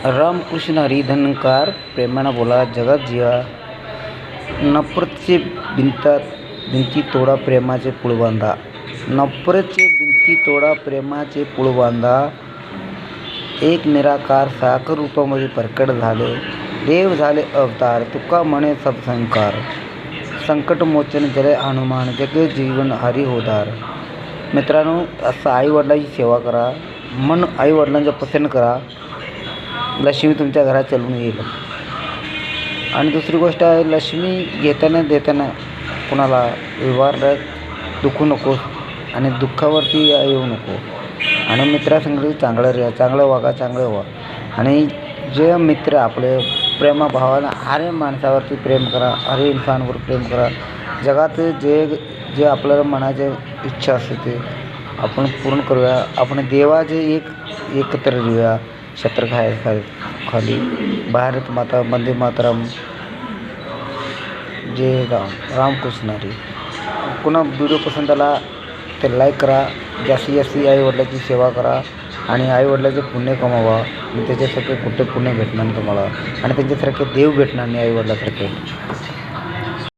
रामकृष्ण हरी धनकार प्रेमानं बोला, जगात जिया. नफरतचे भिंती तोडा, प्रेमाचे पूल बांधा. नफरतचे भिंती तोडा, प्रेमाचे पूल बांधा. एक निराकार साखर रूपामध्ये प्रकट झाले, देव झाले अवतार. तुका म्हणे सब संकार, संकट मोचन जय हनुमान. जगे जीवन हरी होदार. मित्रांनो, असं आईवडिलांची सेवा करा, मन आईवडिलांचं पसंत करा, लक्ष्मी तुमच्या घरात चालून येईल. आणि दुसरी गोष्ट आहे, लक्ष्मी घेताना देताना कुणाला व्यवहार दुखू नको आणि दुःखावरती येऊ नको. आणि मित्रासंग चांगलं राहा, चांगलं वागा, चांगलं व्हा. आणि जे मित्र आपले प्रेमाभावानं अरे माणसावरती प्रेम करा, अरे इन्सानवर प्रेम करा. जगात जे आपल्याला मनाची इच्छा असते ते आपण पूर्ण करूया. आपण देवाचे एकत्र देऊया. छत्र खाली भारत माता, वंदे मातरम, जय राम. रामकृष्ण हरी. पुन्हा व्हिडिओ पसंत आला तर लाईक करा. जास्तीत जास्त आईवडिलांची सेवा करा आणि आईवडिलांचे पुण्य कमावा. आणि त्याच्यासारखे कुठे पुण्य भेटणार तुम्हाला आणि त्यांच्यासारखे देव भेटणार नाही आईवडिलासारखे.